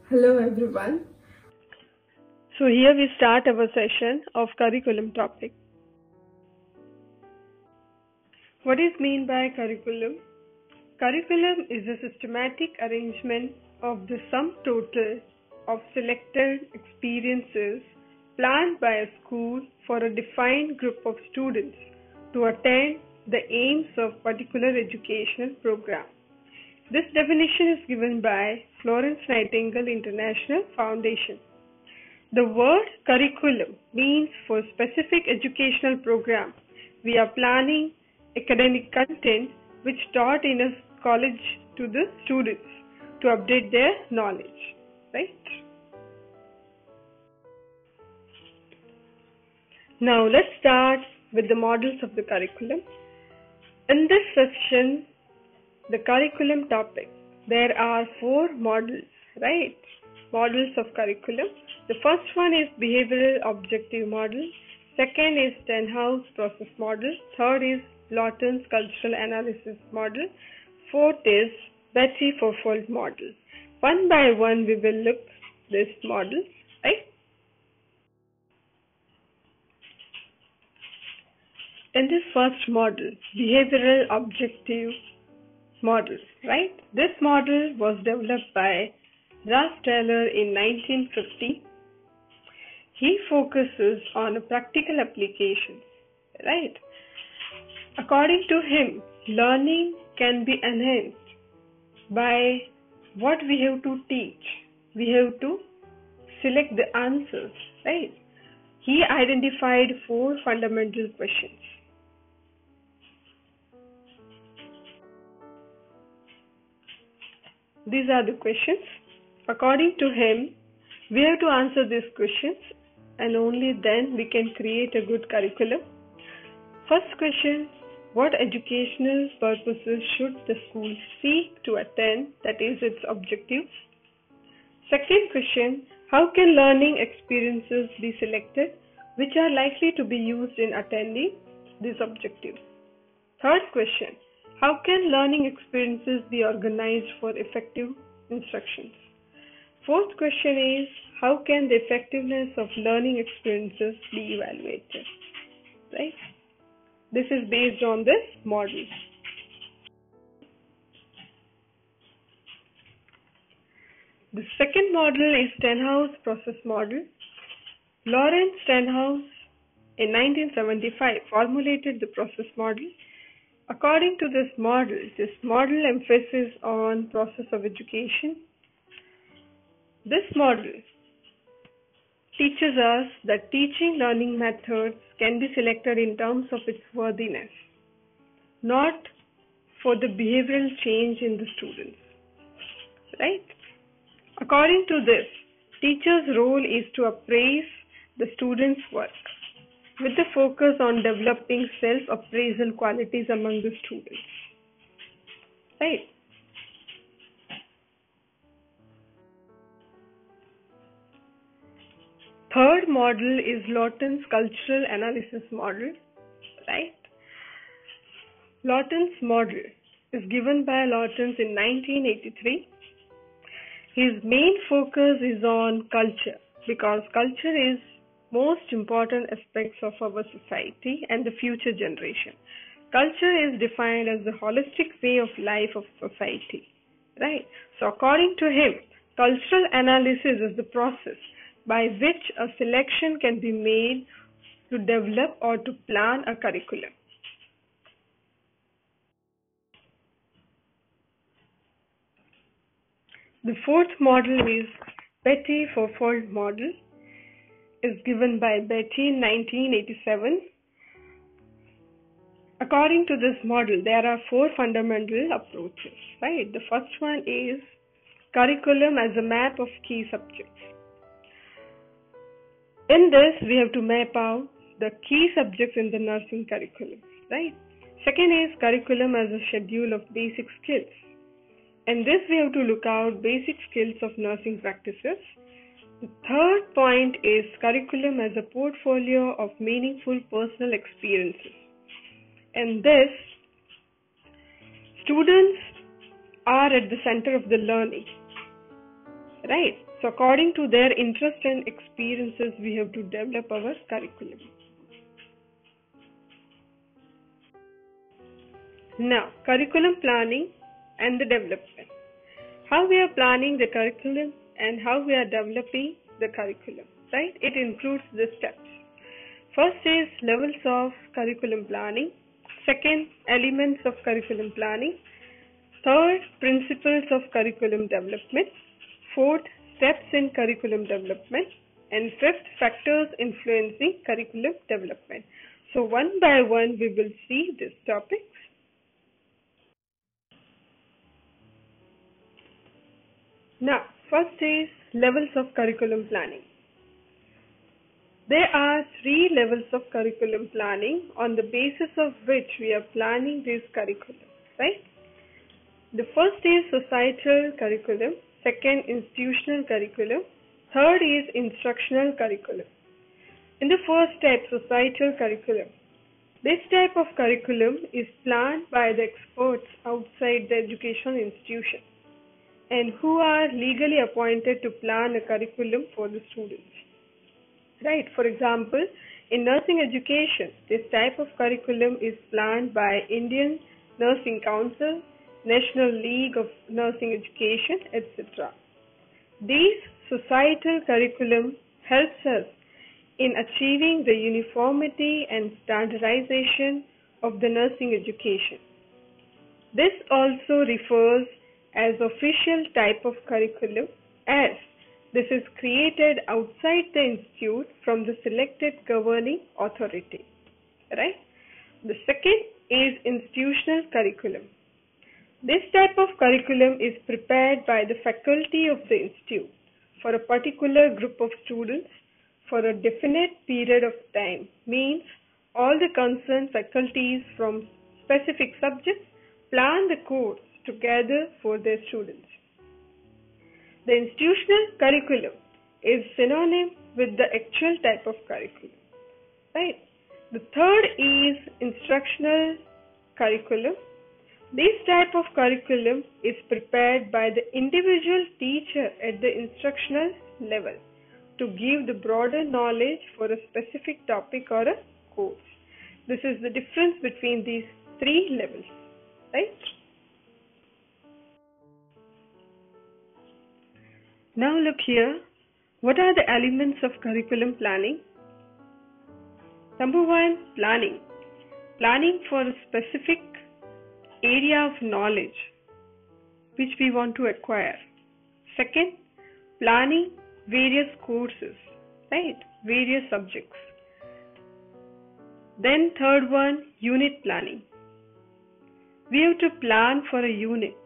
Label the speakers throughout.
Speaker 1: Hello everyone.
Speaker 2: So here we start our session of curriculum topic. What is mean by curriculum? Curriculum is a systematic arrangement of the sum total of selected experiences planned by a school for a defined group of students to attain the aims of particular educational program. This definition is given by Florence Nightingale International Foundation. The word curriculum means for specific educational program. We are planning academic content which taught in a college to the students to update their knowledge, right? Now let's start with the models of the curriculum. In this section, the curriculum topic, there are 4 models, right? Models of curriculum. The first one is behavioral objective model. Second is Stenhouse process model. Third is Lawton's cultural analysis model. Fourth is Beattie fourfold model. One by one we will look this model, right? In this first model, behavioral objective model, right? This model was developed by Ralph Taylor in 1950. He focuses on practical applications, right? According to him, learning can be enhanced by what we have to teach. We have to select the answers, right? He identified 4 fundamental questions. These are the questions. According to him, we have to answer these questions and only then we can create a good curriculum. First question, what educational purposes should the school seek to attain, that is its objectives? Second question, how can learning experiences be selected which are likely to be used in attaining these objectives? Third question, how can learning experiences be organized for effective instructions? Fourth question is, how can the effectiveness of learning experiences be evaluated? Right? This is based on this model. The second model is Stenhouse process model. Lawrence Stenhouse in 1975 formulated the process model. According to this model emphasizes on process of education. This model teaches us that teaching learning methods can be selected in terms of its worthiness, not for the behavioral change in the students, right? According to this, teacher's role is to appraise the students' work with the focus on developing self-appraisal qualities among the students, right? Third model is Lawton's cultural analysis model, right? Lawton's model is given by Lawton in 1983. His main focus is on culture because culture is most important aspects of our society and the future generation. Culture is defined as the holistic way of life of society, right? So according to him, cultural analysis is the process by which a selection can be made to develop or to plan a curriculum. The fourth model is Beattie fourfold model. Is given by Beattie in 1987. According to this model, there are 4 fundamental approaches, right? The first one is curriculum as a map of key subjects. In this, we have to map out the key subjects in the nursing curriculum, right? Second is curriculum as a schedule of basic skills. In this, we have to look out basic skills of nursing practices. The third point is curriculum as a portfolio of meaningful personal experiences. In this, students are at the center of the learning, right? So according to their interest and experiences, we have to develop our curriculum. Now, curriculum planning and the development. How we are planning the curriculum and how we are developing the curriculum, right? It includes the steps. First is levels of curriculum planning. Second, elements of curriculum planning. Third, principles of curriculum development. Fourth, steps in curriculum development. And fifth, factors influencing curriculum development. So one by one we will see these topics. Now, first is levels of curriculum planning. There are 3 levels of curriculum planning on the basis of which we are planning this curriculum, right? The first is societal curriculum, second institutional curriculum, third is instructional curriculum. In the first step, societal curriculum. This type of curriculum is planned by the experts outside the educational institution and who are legally appointed to plan a curriculum for the students. Right, for example, in nursing education, this type of curriculum is planned by Indian Nursing Council, National League of Nursing Education, etc. These societal curriculum helps us in achieving the uniformity and standardization of the nursing education. This also refers as official type of curriculum as this is created outside the institute from the selected governing authority, right? The second is institutional curriculum. This type of curriculum is prepared by the faculty of the institute for a particular group of students for a definite period of time, means all the concerned faculties from specific subjects plan the course together for their students. The institutional curriculum is synonym with the actual type of curriculum, right? The third is instructional curriculum. This type of curriculum is prepared by the individual teacher at the instructional level to give the broader knowledge for a specific topic or a course. This is the difference between these 3 levels, right? Now look here, what are the elements of curriculum planning? Number 1, planning. Planning for a specific area of knowledge which we want to acquire. Second, planning various courses, right? Various subjects. Then third one, unit planning. We have to plan for a unit.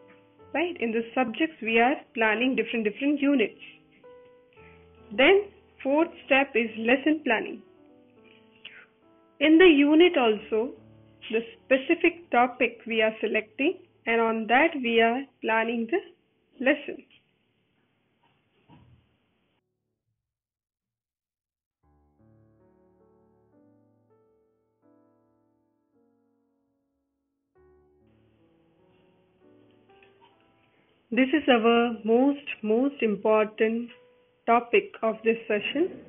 Speaker 2: Right, in the subjects we are planning different units. Then fourth step is lesson planning. In the unit also, the specific topic we are selecting and on that we are planning the lesson. This is our most important topic of this session,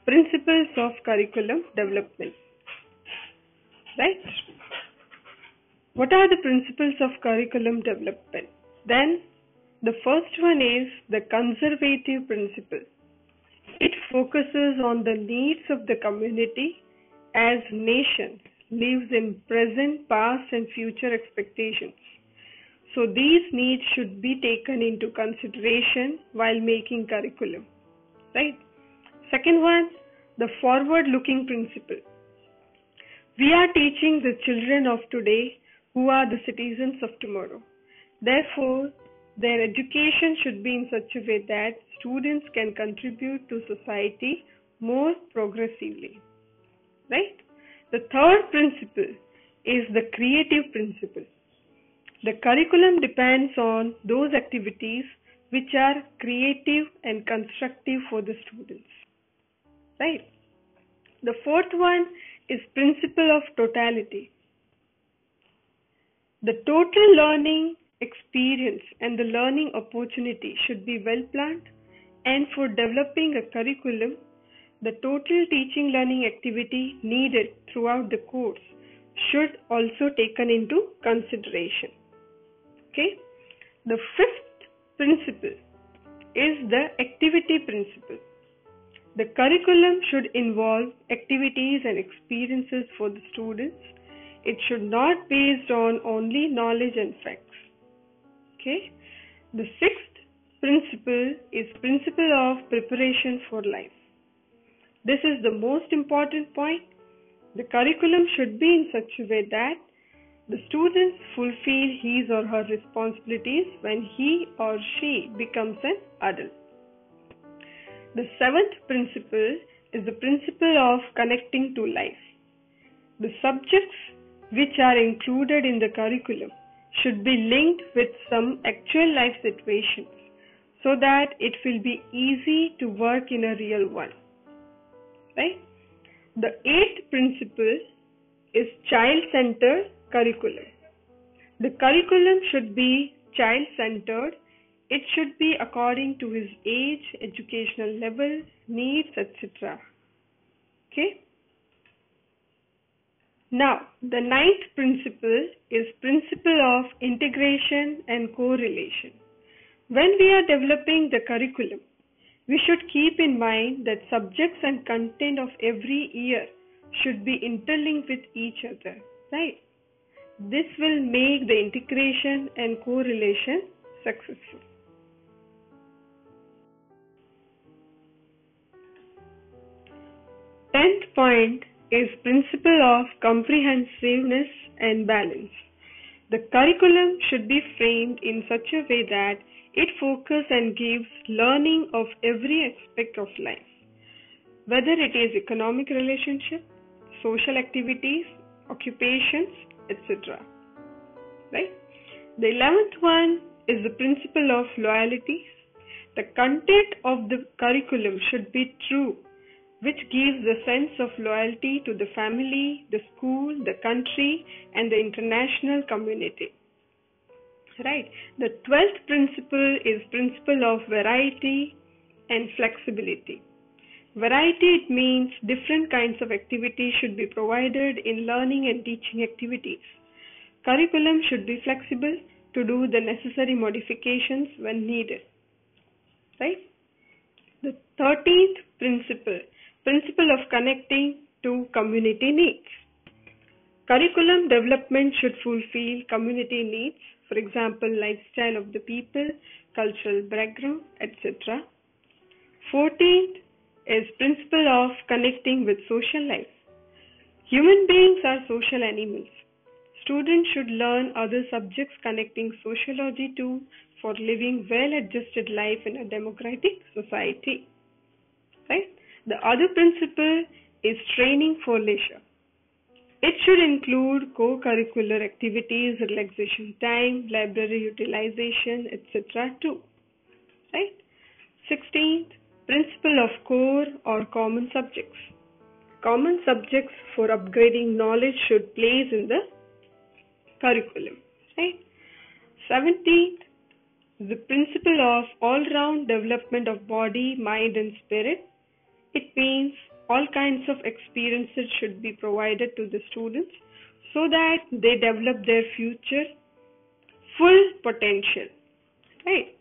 Speaker 2: principles of curriculum development. Right? What are the principles of curriculum development? Then the first one is the conservative principle. It focuses on the needs of the community as nation lives in present, past and future expectations. So these needs should be taken into consideration while making curriculum, right? Second one, the forward-looking principle. We are teaching the children of today who are the citizens of tomorrow. Therefore, their education should be in such a way that students can contribute to society more progressively, right? The third principle is the creative principle. The curriculum depends on those activities which are creative and constructive for the students, right? The fourth one is principle of totality. The total learning experience and the learning opportunity should be well planned And for developing a curriculum, the total teaching learning activity needed throughout the course should also taken into consideration. Okay? The fifth principle is the activity principle. The curriculum should involve activities and experiences for the students. It should not be based on only knowledge and facts. Okay? The sixth principle is principle of preparation for life. This is the most important point. The curriculum should be in such a way that the students fulfill his or her responsibilities when he or she becomes an adult. The seventh principle is the principle of connecting to life. The subjects which are included in the curriculum should be linked with some actual life situations so that it will be easy to work in a real one. Right? The eighth principle is child-centered curriculum. The curriculum should be child-centered. It should be according to his age, educational level, needs, etc. Okay? Now, the ninth principle is principle of integration and correlation. When we are developing the curriculum, we should keep in mind that subjects and content of every year should be interlinked with each other, right? This will make the integration and correlation successful. Tenth point is principle of comprehensiveness and balance. The curriculum should be framed in such a way that it focuses and gives learning of every aspect of life, whether it is economic relationship, social activities, occupations, etc. Right? The 11th one is the principle of loyalties. The content of the curriculum should be true, which gives the sense of loyalty to the family, the school, the country, and the international community. Right. The 12th principle is principle of variety and flexibility. Variety, it means different kinds of activities should be provided in learning and teaching activities. Curriculum should be flexible to do the necessary modifications when needed. Right. The 13th principle of connecting to community needs. Curriculum development should fulfill community needs, for example, lifestyle of the people, cultural background, etc. 14th is principle of connecting with social life. Human beings are social animals. Students should learn other subjects connecting sociology too for living well-adjusted life in a democratic society. Right? The other principle is training for leisure. It should include co-curricular activities, relaxation time, library utilization, etc. too. Right? 16th, principle of core or common subjects. Common subjects for upgrading knowledge should place in the curriculum. Right? 17th, the principle of all-round development of body, mind and spirit. It means all kinds of experiences should be provided to the students so that they develop their future full potential. Right?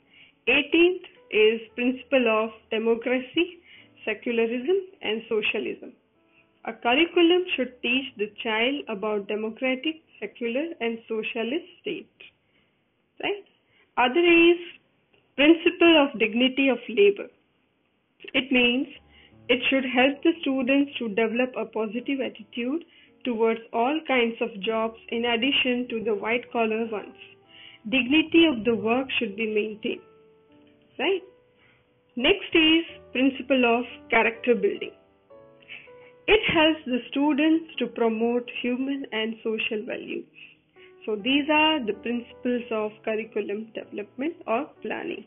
Speaker 2: 18th is principle of democracy, secularism and socialism. A curriculum should teach the child about democratic, secular and socialist state. Right? Other is principle of dignity of labor. It means it should help the students to develop a positive attitude towards all kinds of jobs in addition to the white-collar ones. Dignity of the work should be maintained. Right? Next is principle of character building. It helps the students to promote human and social values. So these are the principles of curriculum development or planning.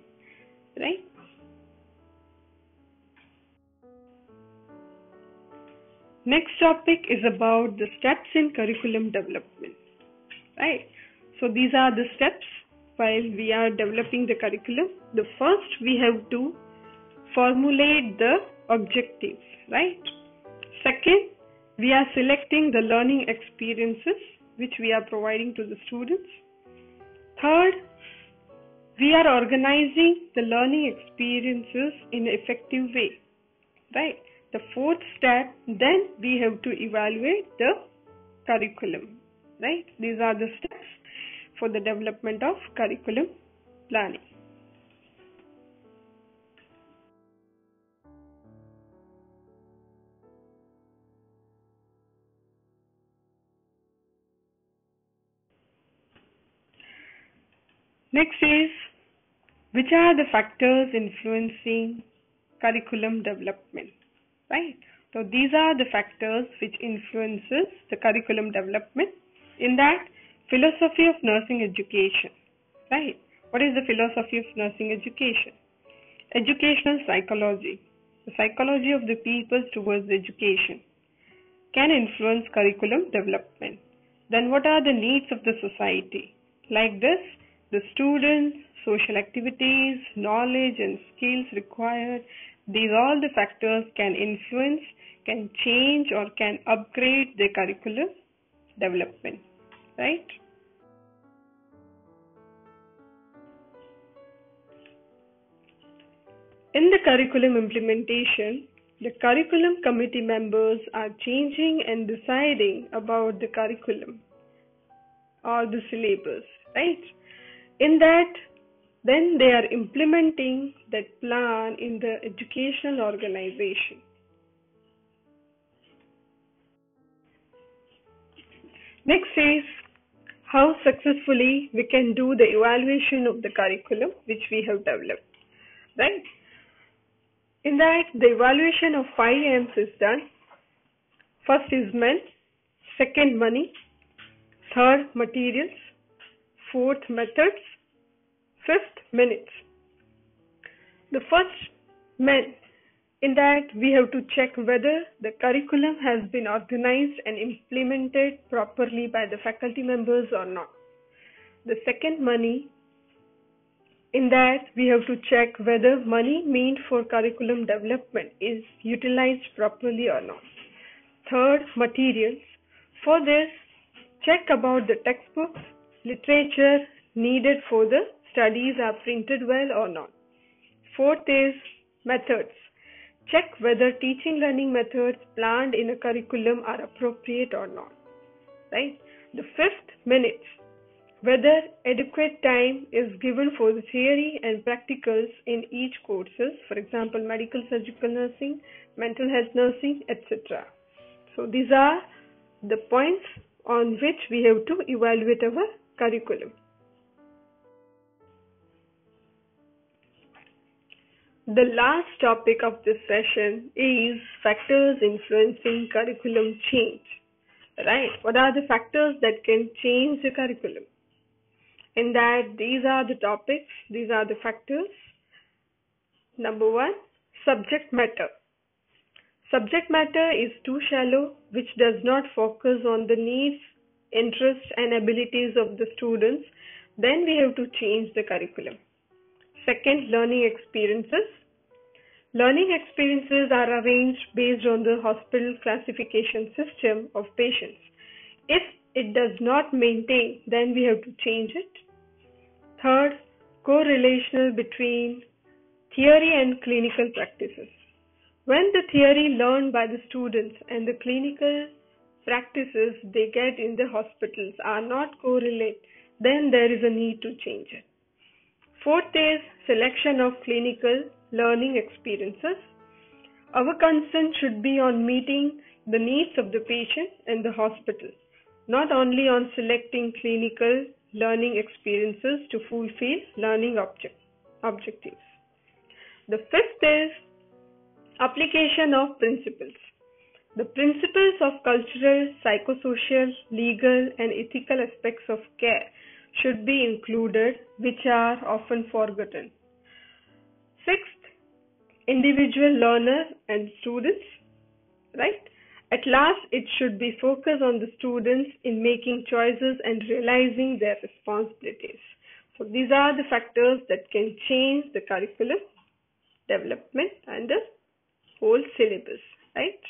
Speaker 2: Right? Next topic is about the steps in curriculum development. Right? So these are the steps while we are developing the curriculum. The first, we have to formulate the objectives, right? Second, we are selecting the learning experiences which we are providing to the students. Third, we are organizing the learning experiences in an effective way, right? The fourth step, then we have to evaluate the curriculum, right? These are the steps for the development of curriculum planning. Next is, which are the factors influencing curriculum development, right? So these are the factors which influences the curriculum development. In that, philosophy of nursing education, right? What is the philosophy of nursing education? Educational psychology, the psychology of the people towards education, can influence curriculum development. Then what are the needs of the society? Like this, the students, social activities, knowledge and skills required, these all the factors can influence, can change or can upgrade the curriculum development, right? In the curriculum implementation, the curriculum committee members are changing and deciding about the curriculum or the syllabus, right? In that, then they are implementing that plan in the educational organization. Next is how successfully we can do the evaluation of the curriculum which we have developed, right? In that, the evaluation of 5 M's is done. First is men, second money, third materials, fourth methods, fifth minutes. The first men, in that we have to check whether the curriculum has been organized and implemented properly by the faculty members or not. The second money, in that we have to check whether money meant for curriculum development is utilized properly or not. Third, materials. For this, check about the textbooks, literature needed for the studies are printed well or not. Fourth is methods. Check whether teaching learning methods planned in a curriculum are appropriate or not. Right? The fifth, minutes. Whether adequate time is given for the theory and practicals in each courses, for example, medical surgical nursing, mental health nursing, etc. So these are the points on which we have to evaluate our curriculum. The last topic of this session is factors influencing curriculum change. Right? What are the factors that can change the curriculum? In that, these are the topics, these are the factors. Number 1, subject matter. Subject matter is too shallow, which does not focus on the needs, interests and abilities of the students. Then we have to change the curriculum. Second, learning experiences. Learning experiences are arranged based on the hospital classification system of patients. If it does not maintain, then we have to change it. Third, correlation between theory and clinical practices. When the theory learned by the students and the clinical practices they get in the hospitals are not correlate, then there is a need to change it. Fourth is selection of clinical learning experiences. Our concern should be on meeting the needs of the patient and the hospital, not only on selecting clinical learning experiences to fulfill learning objectives. The fifth is application of principles. The principles of cultural, psychosocial, legal and ethical aspects of care should be included, which are often forgotten. Sixth, individual learner and students, right? At last, it should be focused on the students in making choices and realizing their responsibilities. So these are the factors that can change the curriculum development and the whole syllabus, right?